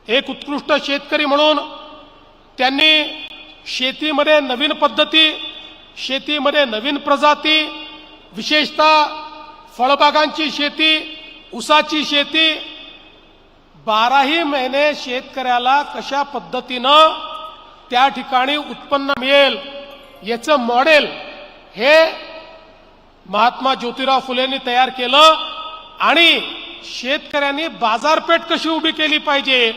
एक उत्कृष्ट शेतकरी म्हणून त्यांनी शेतीमध्ये नवीन पद्धती, शेतीमध्ये नवीन प्रजाती, विशेषतः फळबागांची शेती, ऊसाची शेती, 12ही महिने शेतकऱ्याला कशा पद्धतीनं त्या ठिकाणी उत्पन्न मिळेल याचं मॉडेल हे महात्मा ज्योतिराव फुलेंनी तयार केलं आणि शेतकऱ्यांनी बाजारपेठ कशी उभी केली पाहिजे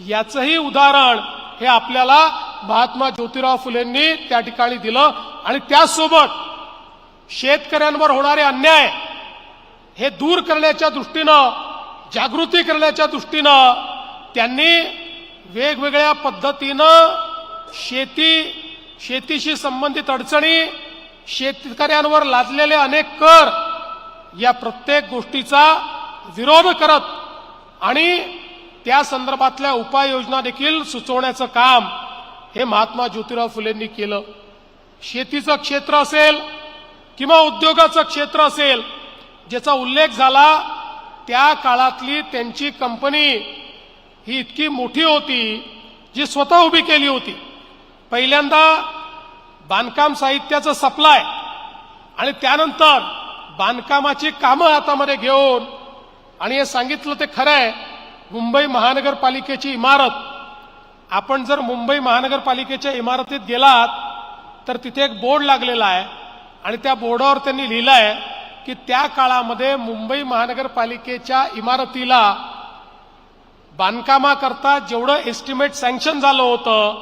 याचंही उदाहरण हे आपल्याला महात्मा ज्योतिराव फुलेंनी त्या ठिकाणी दिलं। आणि त्यासोबत शेतकऱ्यांवर होणारे अन्याय हे दूर करण्याच्या दृष्टीनं, जागृती करण्याच्या दृष्टीनं त्यांनी वेगवेगळ्या पद्धतीनं शेतीशी संबंधित अडचणी, शेतकऱ्यांवर लादलेले अनेक कर या प्रत्येक गोष्टीचा विरोध करत आणि त्या संदर्भातल्या उपाययोजना देखील सुचवण्याचं काम हे महात्मा ज्योतिराव फुलेंनी केलं। शेतीचं क्षेत्र असेल किंवा उद्योगाचं क्षेत्र असेल, ज्याचा उल्लेख झाला त्या काळातली त्यांची कंपनी ही इतकी मोठी होती जी स्वतः उभी केली होती। पहिल्यांदा बांधकाम साहित्याचं सप्लाय आणि त्यानंतर बांधकामाची कामं हातामध्ये घेऊन, आणि हे सांगितलं ते खरं आहे, मुंबई महानगरपालिकेची इमारत, आपण जर मुंबई महानगरपालिकेच्या इमारतीत गेलात तर तिथे एक बोर्ड लागलेला आहे आणि त्या बोर्डावर त्यांनी लिहिलं आहे की त्या काळामध्ये मुंबई महानगरपालिकेच्या इमारतीला बांधकामाकरता जेवढं एस्टिमेट सँक्शन झालं होतं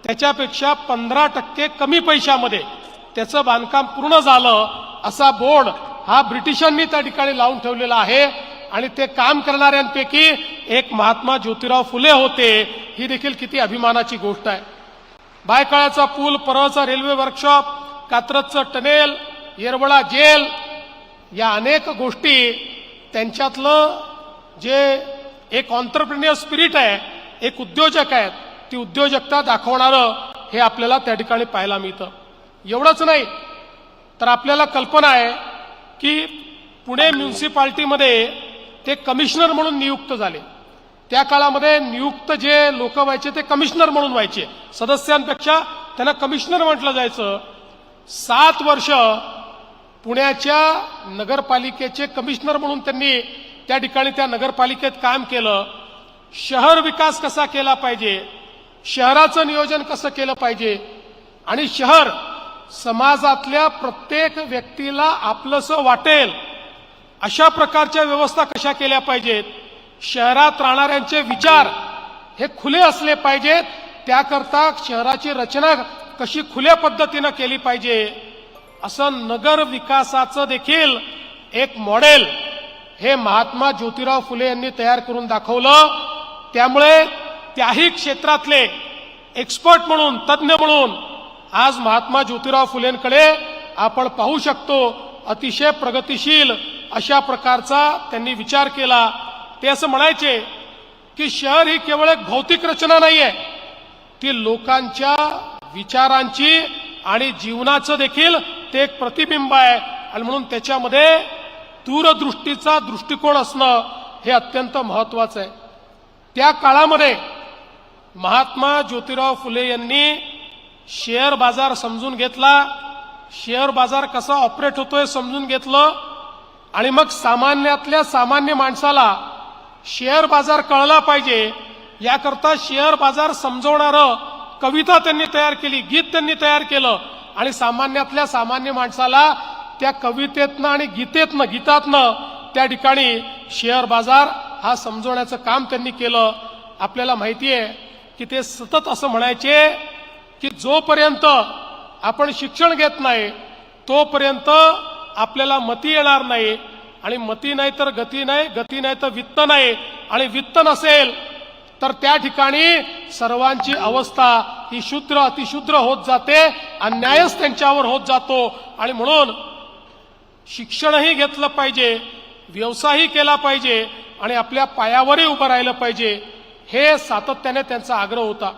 त्याच्यापेक्षा 15% कमी पैशामध्ये त्याचं बांधकाम पूर्ण झालं, असा बोर्ड हा ब्रिटिशांनी त्या ठिकाणी लावून ठेवलेला आहे। आणि ते काम करणाऱ्यांपैकी एक महात्मा ज्योतिराव फुले होते, ही देखील किती अभिमानाची गोष्ट आहे। भायखळ्याचा पूल, परळचा रेल्वे वर्कशॉप, कात्रजचं टनेल, येरवडा जेल, या अनेक गोष्टी त्यांच्यातलं जे एक ऑन्टरप्रिन्युअर स्पिरिट आहे, एक उद्योजक आहेत, ती उद्योजकता दाखवणारं हे आपल्याला त्या ठिकाणी पाहायला मिळतं। एवढंच नाही तर आपल्याला कल्पना आहे की पुणे म्युनिसिपालिटीमध्ये ते कमिशनर म्हणून नियुक्त झाले। त्या काळामध्ये नियुक्त जे लोक व्हायचे ते कमिशनर म्हणून व्हायचे, सदस्यांपेक्षा त्यांना कमिशनर म्हटलं जायचं। 7 वर्ष पुण्याच्या नगरपालिकेचे कमिशनर म्हणून त्यांनी त्या ठिकाणी त्या नगरपालिकेत काम केलं। शहर विकास कसा केला पाहिजे, शहराचं नियोजन कसं केलं पाहिजे आणि शहर समाजातल्या प्रत्येक व्यक्तीला आपलंसं वाटेल अशा प्रकारच्या व्यवस्था कशा केल्या पाहिजेत, शहरात राहणाऱ्यांचे विचार हे खुले असले पाहिजेत, त्याकरता शहराची रचना कशी खुल्या पद्धतीनं केली पाहिजे, असं नगर विकासाचं देखील एक मॉडेल हे महात्मा ज्योतिराव फुले यांनी तयार करून दाखवलं। त्यामुळे त्याही क्षेत्रातले एक्सपर्ट म्हणून, तज्ञ म्हणून आज महात्मा ज्योतिराव फुलेंकडे आपण पाहू शकतो। अतिशय प्रगतिशील अशा प्रकारचा त्यांनी विचार केला। ते असं म्हणायचे की शहर ही केवळ एक भौतिक रचना नाहीये, ती लोकांच्या विचारांची आणि जीवनाचं देखील ते एक प्रतिबिंब आहे आणि म्हणून त्याच्यामध्ये दूरदृष्टीचा दृष्टिकोन असणं हे अत्यंत महत्वाचं आहे। त्या काळामध्ये महात्मा ज्योतिराव फुले यांनी शेअर बाजार समजून घेतला, शेअर बाजार कसा ऑपरेट होतोय समजून घेतलं आणि मग सामान्यातल्या सामान्य माणसाला शेअर बाजार कळला पाहिजे याकरता शेअर बाजार समजवणारं कविता त्यांनी तयार केली, गीत त्यांनी तयार केलं आणि सामान्यातल्या सामान्य माणसाला त्या कवितेतनं आणि गीतातनं त्या ठिकाणी शेअर बाजार हा समजवण्याचं काम त्यांनी केलं। आपल्याला माहिती आहे की ते सतत असं म्हणायचे की जोपर्यंत आपण शिक्षण घेत नाही तोपर्यंत आपल्याला मती येणार नाही आणि मती नाही तर गती नाही, गती नाही तर वित्त नाही आणि वित्त नसेल तर त्या ठिकाणी सर्वांची अवस्था ही शूद्र अतिशूद्र होत जाते, अन्यायच त्यांच्यावर होत जातो। आणि म्हणून शिक्षणही घेतलं पाहिजे, व्यवसायही केला पाहिजे आणि आपल्या पायावरही उभं राहिलं पाहिजे, हे सातत्याने त्यांचा आग्रह होता।